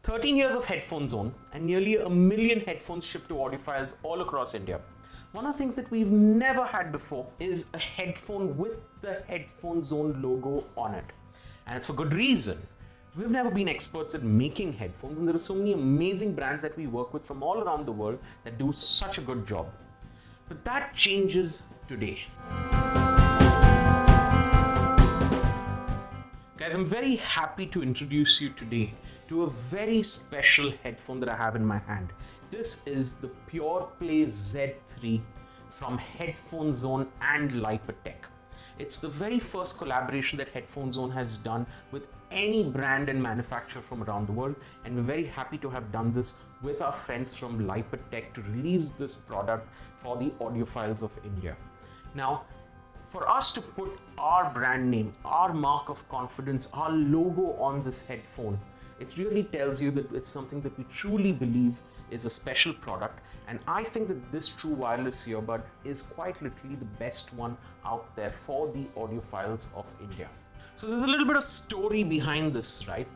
13 years of Headphone Zone and nearly 1 million headphones shipped to audiophiles all across India. One of the things that we've never had before is a headphone with the Headphone Zone logo on it. And it's for good reason. We've never been experts at making headphones, and there are so many amazing brands that we work with from all around the world that do such a good job. But that changes today. Guys, I'm very happy to introduce you today to a very special headphone that I have in my hand. This is the PurePlay Z3 from Headphone Zone and Lypertek. It's the very first collaboration that Headphone Zone has done with any brand and manufacturer from around the world, and we're very happy to have done this with our friends from Lypertek to release this product for the audiophiles of India. Now, for us to put our brand name, our mark of confidence, our logo on this headphone, it really tells you that it's something that we truly believe is a special product. And I think that this true wireless earbud is quite literally the best one out there for the audiophiles of India. So there's a little bit of story behind this, right?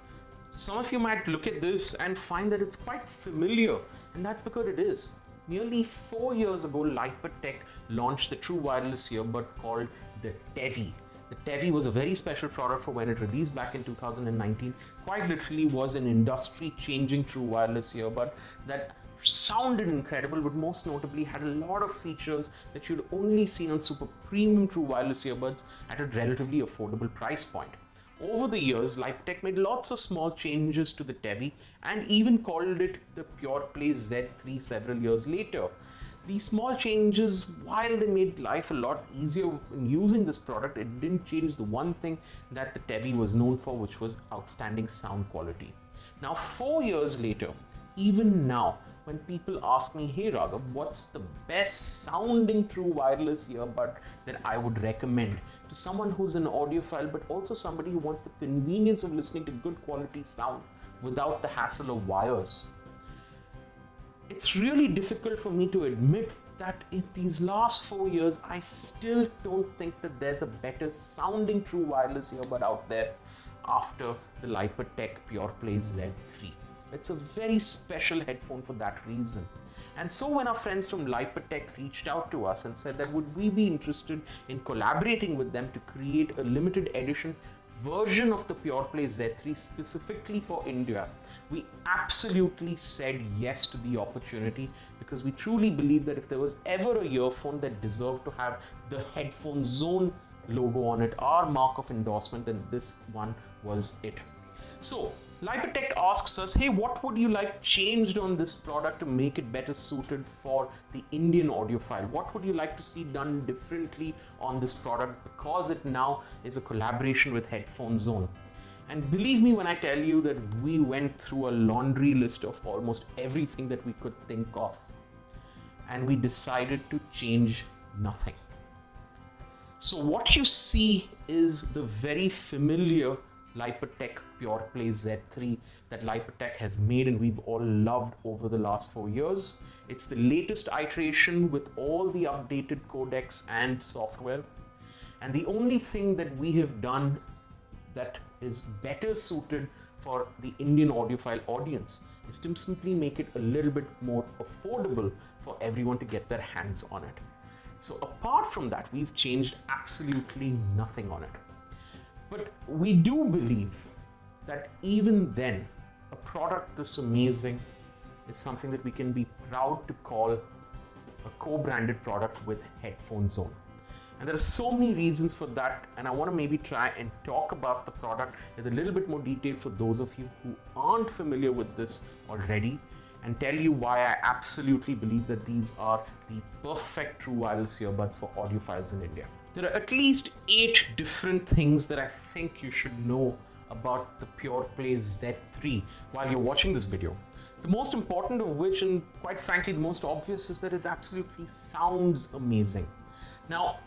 Some of you might look at this and find that it's quite familiar, and that's because it is. Nearly 4 years ago, Lypertek launched the true wireless earbud called the Tevi. The Tevi was a very special product for when it released back in 2019. Quite literally was an industry-changing true wireless earbud that sounded incredible, but most notably had a lot of features that you'd only seen on super premium true wireless earbuds at a relatively affordable price point. Over the years, Lypertek made lots of small changes to the Tevi and even called it the PurePlay Z3 several years later. These small changes, while they made life a lot easier in using this product, it didn't change the one thing that the Tevi was known for, which was outstanding sound quality. Now, 4 years later, even now, when people ask me, hey Raghav, what's the best sounding true wireless earbud that I would recommend to someone who's an audiophile, but also somebody who wants the convenience of listening to good quality sound without the hassle of wires? It's really difficult for me to admit that in these last 4 years, I still don't think that there's a better sounding true wireless earbud out there after the Lypertek PurePlay Z3. It's a very special headphone for that reason. And so when our friends from Lypertek reached out to us and said that would we be interested in collaborating with them to create a limited edition version of the PurePlay Z3 specifically for India, we absolutely said yes to the opportunity, because we truly believe that if there was ever a earphone that deserved to have the Headphone Zone logo on it, our mark of endorsement, then this one was it. So Lypertek asks us, hey, what would you like changed on this product to make it better suited for the Indian audiophile? What would you like to see done differently on this product, because it now is a collaboration with Headphone Zone? And believe me when I tell you that we went through a laundry list of almost everything that we could think of, and we decided to change nothing. So what you see is the very familiar Lypertek PurePlay Z3 that Lypertek has made and we've all loved over the last 4 years. It's the latest iteration with all the updated codecs and software. And the only thing that we have done that is better suited for the Indian audiophile audience is to simply make it a little bit more affordable for everyone to get their hands on it. So apart from that, we've changed absolutely nothing on it. But we do believe that even then, a product this amazing is something that we can be proud to call a co-branded product with Headphone Zone. And there are so many reasons for that, and I want to maybe try and talk about the product with a little bit more detail for those of you who aren't familiar with this already, and tell you why I absolutely believe that these are the perfect true wireless earbuds for audiophiles in India. There are at least 8 different things that I think you should know about the PurePlay Z3 while you're watching this video. The most important of which, and quite frankly the most obvious, is that it absolutely sounds amazing. Now,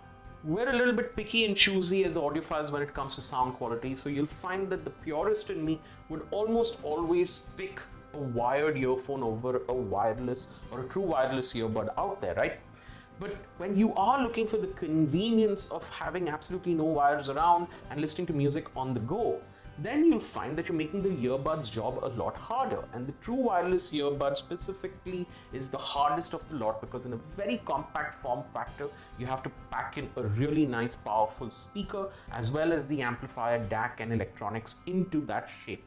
we're a little bit picky and choosy as audiophiles when it comes to sound quality, so you'll find that the purist in me would almost always pick a wired earphone over a wireless or a true wireless earbud out there, right? But when you are looking for the convenience of having absolutely no wires around and listening to music on the go, then you'll find that you're making the earbuds job a lot harder. And the true wireless earbud specifically is the hardest of the lot, because in a very compact form factor, you have to pack in a really nice powerful speaker as well as the amplifier, DAC and electronics into that shape.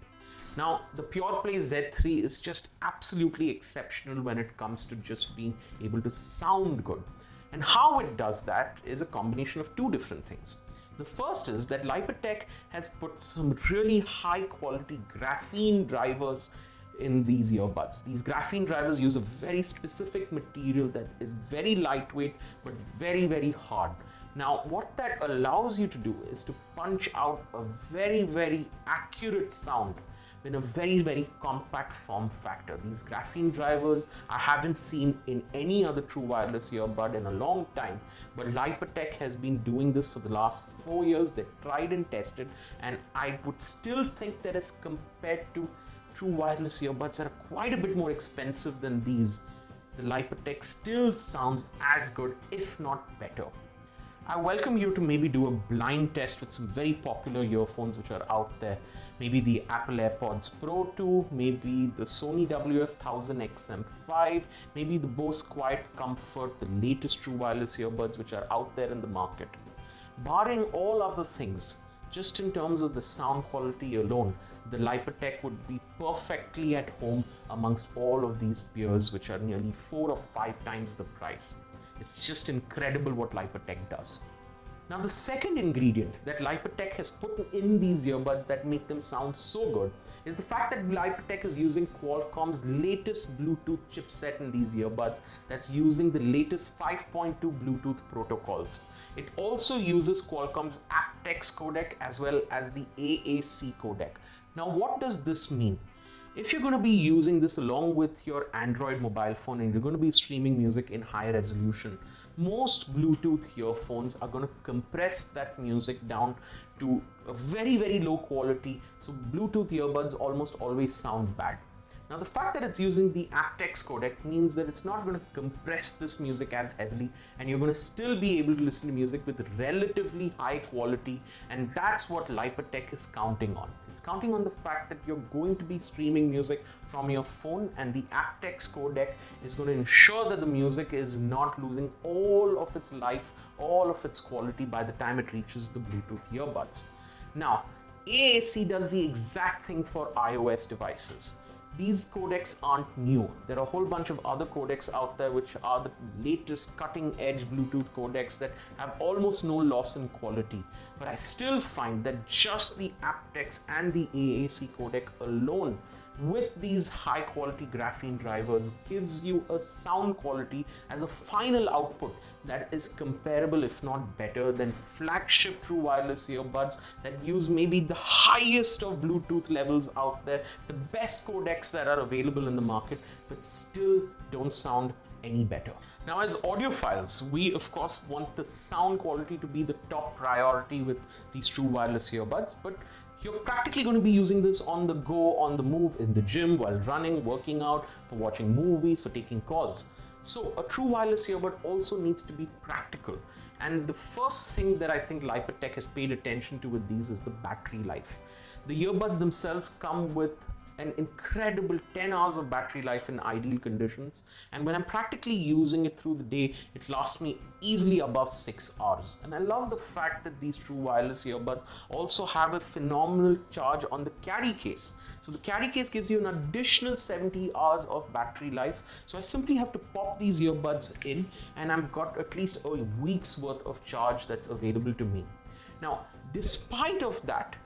Now, the PurePlay Z3 is just absolutely exceptional when it comes to just being able to sound good. And how it does that is a combination of two different things. The first is that Lypertek has put some really high quality graphene drivers in these earbuds. These graphene drivers use a very specific material that is very lightweight but very, very hard. Now, what that allows you to do is to punch out a very, very accurate sound in a very, very compact form factor. These graphene drivers I haven't seen in any other true wireless earbud in a long time, but Lypertek has been doing this for the last 4 years. They've tried and tested, and I would still think that as compared to true wireless earbuds that are quite a bit more expensive than these, the Lypertek still sounds as good, if not better. I welcome you to maybe do a blind test with some very popular earphones which are out there. Maybe the Apple AirPods Pro 2, maybe the Sony WF-1000 XM5, maybe the Bose Quiet Comfort, the latest true wireless earbuds which are out there in the market. Barring all other things, just in terms of the sound quality alone, the Lypertek would be perfectly at home amongst all of these peers which are nearly 4 or 5 times the price. It's just incredible what Lypertek does. Now, the second ingredient that Lypertek has put in these earbuds that make them sound so good is the fact that Lypertek is using Qualcomm's latest Bluetooth chipset in these earbuds that's using the latest 5.2 Bluetooth protocols. It also uses Qualcomm's aptX codec as well as the AAC codec. Now, what does this mean? If you're going to be using this along with your Android mobile phone and you're going to be streaming music in high resolution, most Bluetooth earphones are going to compress that music down to a very, very low quality. So Bluetooth earbuds almost always sound bad. Now, the fact that it's using the aptX codec means that it's not going to compress this music as heavily, and you're going to still be able to listen to music with relatively high quality, and that's what Lypertek is counting on. It's counting on the fact that you're going to be streaming music from your phone, and the aptX codec is going to ensure that the music is not losing all of its life, all of its quality by the time it reaches the Bluetooth earbuds. Now, AAC does the exact thing for iOS devices. These codecs aren't new. There are a whole bunch of other codecs out there which are the latest cutting edge Bluetooth codecs that have almost no loss in quality. But I still find that just the aptX and the AAC codec alone with these high quality graphene drivers gives you a sound quality as a final output that is comparable, if not better, than flagship true wireless earbuds that use maybe the highest of Bluetooth levels out there, the best codecs that are available in the market, but still don't sound any better. Now, as audiophiles, we of course want the sound quality to be the top priority with these true wireless earbuds, but you're practically going to be using this on the go, on the move, in the gym, while running, working out, for watching movies, for taking calls. So a true wireless earbud also needs to be practical. And the first thing that I think Lypertek has paid attention to with these is the battery life. The earbuds themselves come with an incredible 10 hours of battery life in ideal conditions, and when I'm practically using it through the day, it lasts me easily above 6 hours. And I love the fact that these true wireless earbuds also have a phenomenal charge on the carry case. So the carry case gives you an additional 70 hours of battery life. So I simply have to pop these earbuds in and I've got at least a week's worth of charge that's available to me. Now, despite of that,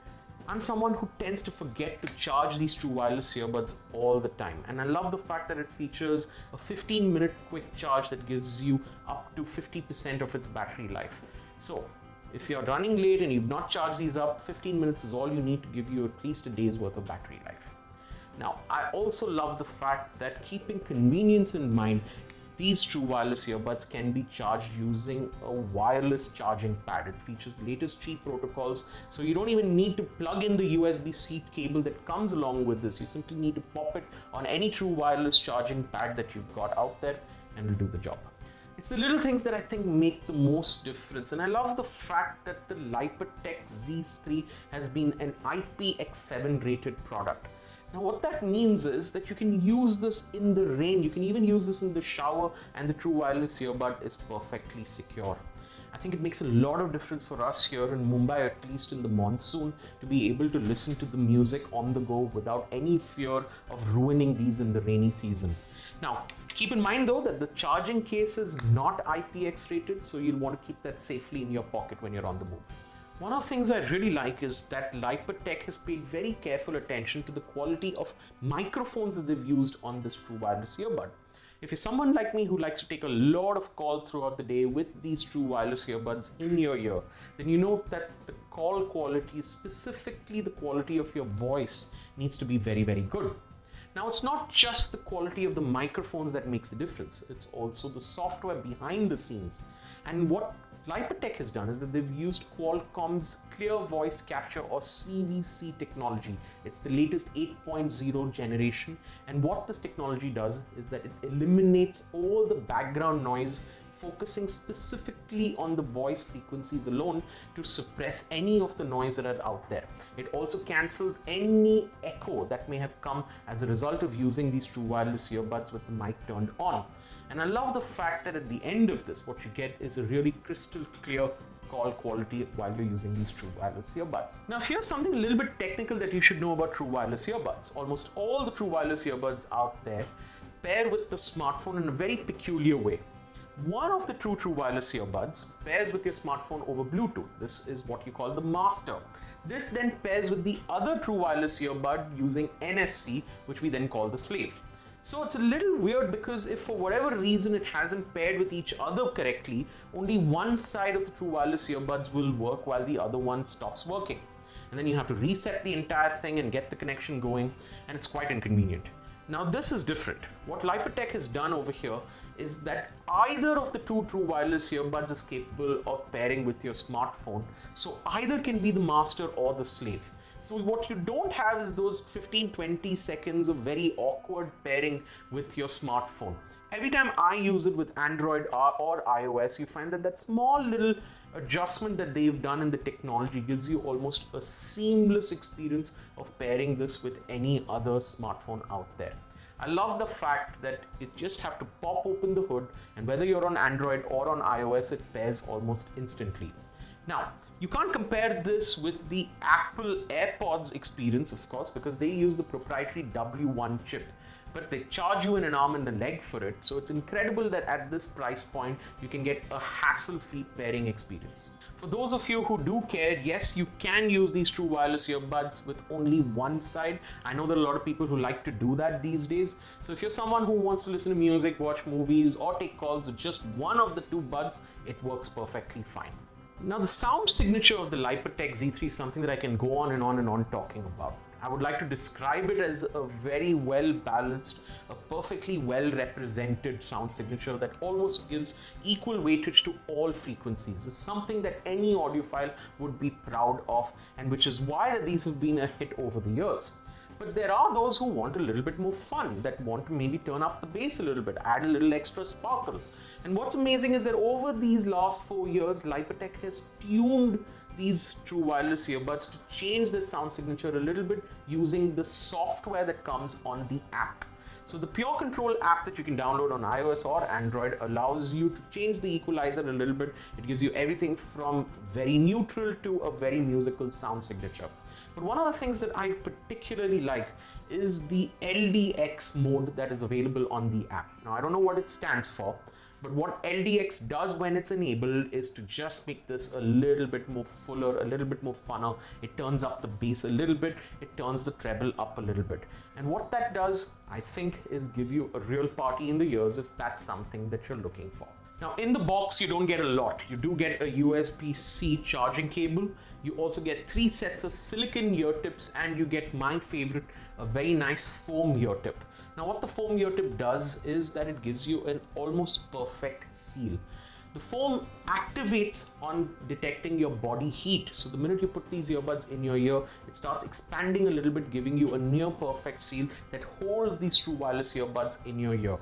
I'm someone who tends to forget to charge these true wireless earbuds all the time. And I love the fact that it features a 15-minute quick charge that gives you up to 50% of its battery life. So if you're running late and you've not charged these up, 15 minutes is all you need to give you at least a day's worth of battery life. Now, I also love the fact that, keeping convenience in mind, these true wireless earbuds can be charged using a wireless charging pad. It features the latest cheap protocols, so you don't even need to plug in the USB-C cable that comes along with this. You simply need to pop it on any true wireless charging pad that you've got out there and it'll do the job. It's the little things that I think make the most difference, and I love the fact that the Lypertek Z3 has been an IPX rated product. Now what that means is that you can use this in the rain, you can even use this in the shower, and the true wireless earbud is perfectly secure. I think it makes a lot of difference for us here in Mumbai, at least in the monsoon, to be able to listen to the music on the go without any fear of ruining these in the rainy season. Now, keep in mind though that the charging case is not IPX rated, so you'll want to keep that safely in your pocket when you're on the move. One of the things I really like is that Lypertek has paid very careful attention to the quality of microphones that they've used on this true wireless earbud. If you're someone like me who likes to take a lot of calls throughout the day with these true wireless earbuds in your ear, then you know that the call quality, specifically the quality of your voice, needs to be very, very good. Now, it's not just the quality of the microphones that makes the difference, it's also the software behind the scenes. And what Lypertek has done is that they've used Qualcomm's Clear Voice Capture or CVC technology. It's the latest 8.0 generation, and what this technology does is that it eliminates all the background noise, focusing specifically on the voice frequencies alone to suppress any of the noise that are out there. It also cancels any echo that may have come as a result of using these true wireless earbuds with the mic turned on. And I love the fact that at the end of this, what you get is a really crystal clear call quality while you're using these true wireless earbuds. Now here's something a little bit technical that you should know about true wireless earbuds. Almost all the true wireless earbuds out there pair with the smartphone in a very peculiar way. One of the true wireless earbuds pairs with your smartphone over Bluetooth. This is what you call the master. This then pairs with the other true wireless earbud using NFC, which we then call the slave. So it's a little weird because if for whatever reason it hasn't paired with each other correctly, only one side of the true wireless earbuds will work while the other one stops working. And then you have to reset the entire thing and get the connection going, and it's quite inconvenient. Now this is different. What Lypertek has done over here is that either of the two true wireless earbuds is capable of pairing with your smartphone. So either can be the master or the slave. So what you don't have is those 15-20 seconds of very awkward pairing with your smartphone. Every time I use it with Android or iOS, you find that that small little adjustment that they've done in the technology gives you almost a seamless experience of pairing this with any other smartphone out there. I love the fact that you just have to pop open the hood, and whether you're on Android or on iOS, it pairs almost instantly. Now, you can't compare this with the Apple AirPods experience, of course, because they use the proprietary W1 chip, but they charge you in an arm and a leg for it. So it's incredible that at this price point, you can get a hassle-free pairing experience. For those of you who do care, yes, you can use these true wireless earbuds with only one side. I know there are a lot of people who like to do that these days. So if you're someone who wants to listen to music, watch movies, or take calls with just one of the two buds, it works perfectly fine. Now the sound signature of the Lypertek Z3 is something that I can go on and on and on talking about. I would like to describe it as a very well balanced, a perfectly well represented sound signature that almost gives equal weightage to all frequencies. It's something that any audiophile would be proud of, and which is why these have been a hit over the years. But there are those who want a little bit more fun, that want to maybe turn up the bass a little bit, add a little extra sparkle. And what's amazing is that over these last 4 years, Lypertek has tuned these true wireless earbuds to change the sound signature a little bit using the software that comes on the app. So the Pure Control app that you can download on iOS or Android allows you to change the equalizer a little bit. It gives you everything from very neutral to a very musical sound signature. But one of the things that I particularly like is the LDX mode that is available on the app. Now, I don't know what it stands for, but what LDX does when it's enabled is to just make this a little bit more fuller, a little bit more funner. It turns up the bass a little bit, it turns the treble up a little bit. And what that does, I think, is give you a real party in the ears if that's something that you're looking for. Now in the box, you don't get a lot. You do get a USB-C charging cable. You also get 3 sets of silicone ear tips, and you get my favorite, a very nice foam ear tip. Now what the foam ear tip does is that it gives you an almost perfect seal. The foam activates on detecting your body heat. So the minute you put these earbuds in your ear, it starts expanding a little bit, giving you a near perfect seal that holds these true wireless earbuds in your ear.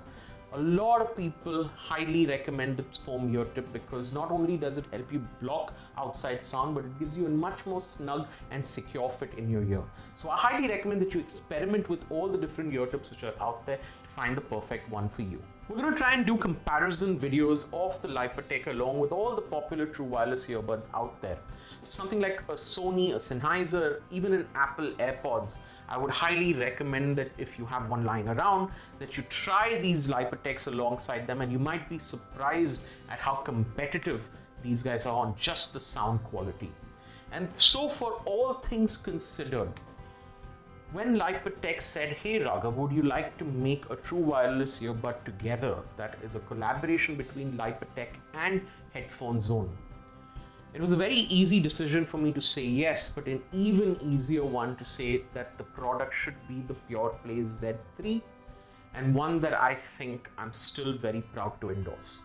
A lot of people highly recommend the foam ear tip because not only does it help you block outside sound, but it gives you a much more snug and secure fit in your ear. So I highly recommend that you experiment with all the different ear tips which are out there to find the perfect one for you. We're going to try and do comparison videos of the Lypertek along with all the popular true wireless earbuds out there. So something like a Sony, a Sennheiser, even an Apple AirPods. I would highly recommend that if you have one lying around, that you try these Lyperteks alongside them, and you might be surprised at how competitive these guys are on just the sound quality. And so for all things considered, when Lypertek said, "Hey Raghav, would you like to make a true wireless earbud together?" That is a collaboration between Lypertek and Headphone Zone. It was a very easy decision for me to say yes, but an even easier one to say that the product should be the PurePlay Z3, and one that I think I'm still very proud to endorse.